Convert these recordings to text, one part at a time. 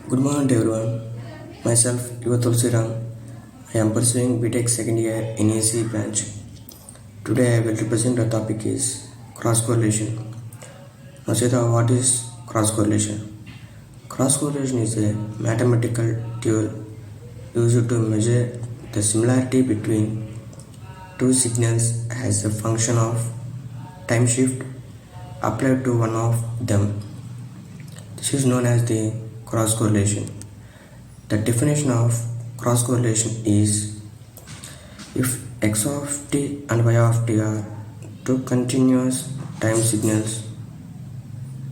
Good morning to everyone. Myself, Yuva Tulsiram. I am pursuing BTech second year in AC branch. Today I will represent the topic is cross correlation. Now what is cross correlation? Cross correlation is a mathematical tool used to measure the similarity between two signals as a function of time shift applied to one of them. This is known as the cross correlation. The definition of cross correlation is if x of t and y of t are two continuous time signals,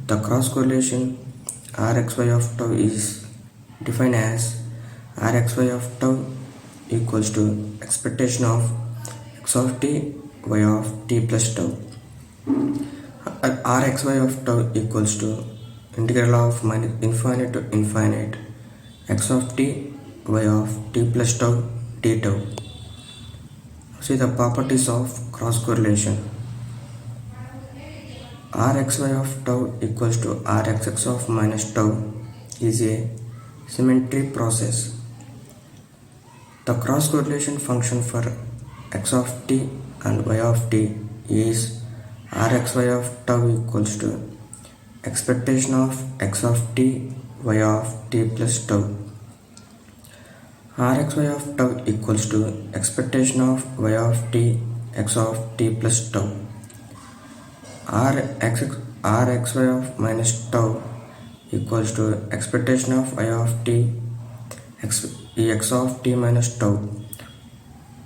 the cross correlation rxy of tau is defined as rxy of tau equals to expectation of x of t y of t plus tau. Rxy of tau equals to integral of minus infinite to infinite x of t y of t plus tau d tau. See the properties of cross correlation. Rxy of tau equals to Rxx of minus tau is a symmetry process. The cross correlation function for x of t and y of t is Rxy of tau equals to expectation of x of t y of t plus tau. Rxy of tau equals to expectation of y of t x of t plus tau. Rxy of minus tau equals to expectation of y of t x of t minus tau.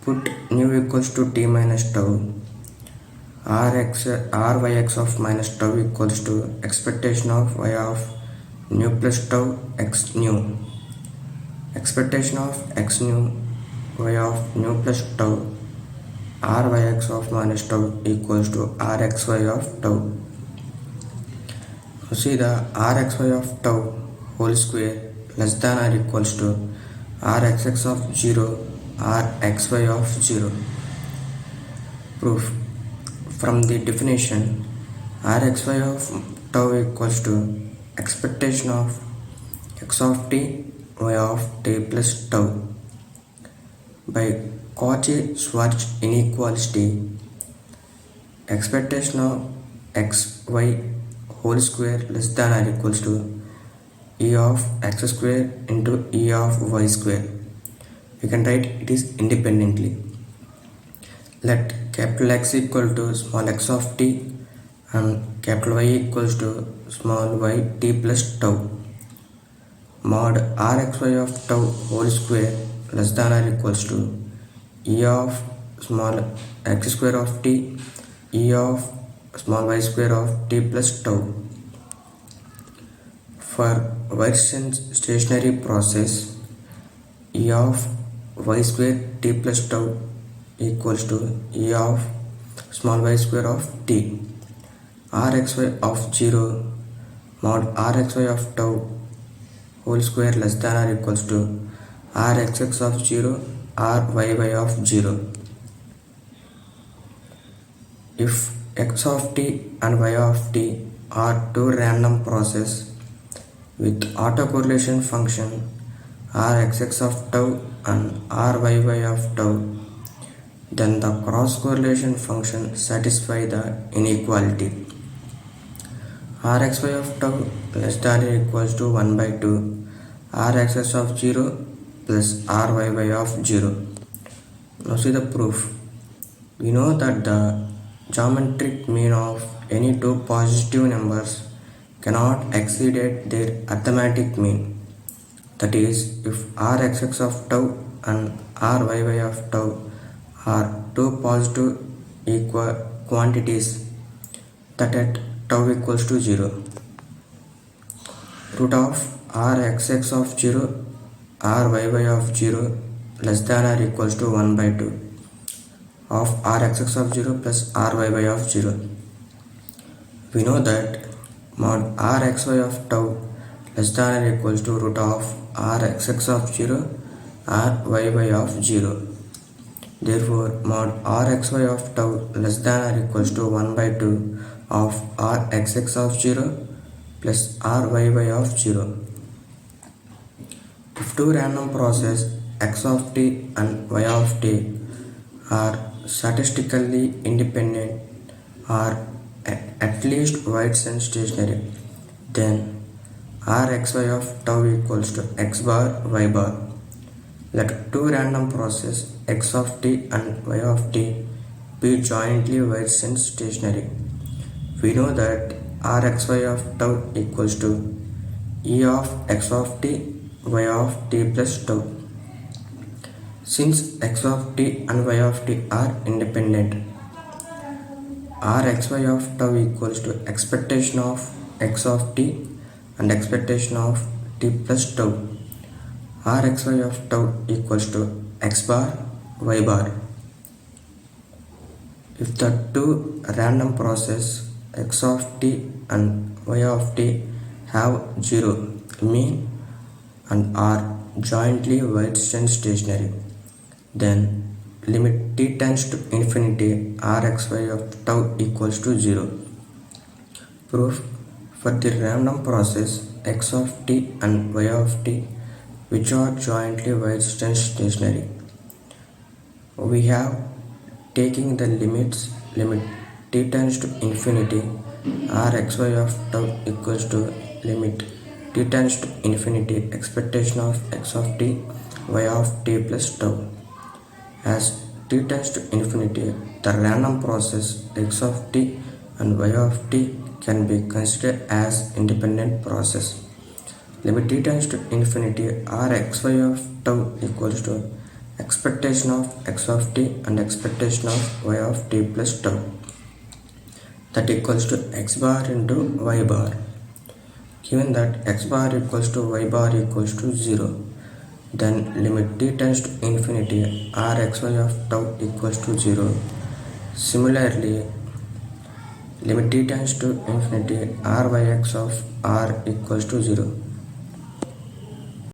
Put nu equals to t minus tau. Ryx of minus tau equals to expectation of y of nu plus tau x nu. Expectation of x nu y of nu plus tau Ryx of minus tau equals to Rxy of tau. See the Rxy of tau whole square less than or equals to Rxx of 0 Rxy of 0. Proof. From the definition, Rxy of tau equals to expectation of x of t y of t plus tau. By Cauchy-Schwarz inequality, expectation of x y whole square less than or equals to e of x square into e of y square. We can write it is independently. Let capital X equal to small x of t and capital Y equals to small y t plus tau. Mod Rxy of tau whole square less than or equals to e of small x square of t e of small y square of t plus tau. For Weierstrass stationary process, e of y square t plus tau equals to e of small y square of t. Rxy of 0 mod Rxy of tau whole square less than or equals to Rxx of 0 Ryy of 0. If x of t and y of t are two random process with autocorrelation function Rxx of tau and Ryy of tau, then the cross correlation function satisfies the inequality. Rxy of tau less than or equals to 1 by 2 Rxx of 0 plus Ryy of 0. Now see the proof. We know that the geometric mean of any two positive numbers cannot exceed their arithmetic mean. That is, if Rxx of tau and Ryy of tau are two positive equal quantities, that at tau equals to 0. Root of Rxx of 0 Ryy of 0 less than or equals to 1 by 2 of Rxx of 0 plus Ryy of 0. We know that mod Rxy of tau less than or equals to root of Rxx of 0 Ryy of 0. Therefore, mod Rxy of tau less than or equals to 1 by 2 of Rxx of 0 plus Ryy of 0. two random process x of t and y of t are statistically independent or at least weights and stationary, then Rxy of tau equals to x bar y bar. Let two random process x of t and y of t be jointly weights and stationary. We know that Rxy of tau equals to e of x of t y of t plus tau. Since x of t and y of t are independent, Rxy of tau equals to expectation of x of t and expectation of t plus tau. Rxy of tau equals to x bar y bar. If the two random process x of t and y of t have zero mean and are jointly weights and stationary, then limit t tends to infinity Rxy of tau equals to 0. Proof: for the random process x of t and y of t which are jointly weights and stationary, we have taking the limits limit t tends to infinity Rxy of tau equals to limit t tends to infinity expectation of x of t y of t plus tau. As t tends to infinity, the random process x of t and y of t can be considered as independent process. Limit t tends to infinity Rxy of tau equals to expectation of x of t and expectation of y of t plus tau, that equals to x bar into y bar. Given that x bar equals to y bar equals to 0, then limit t tends to infinity Rxy of tau equals to 0. Similarly, limit t tends to infinity Ryx of r equals to 0.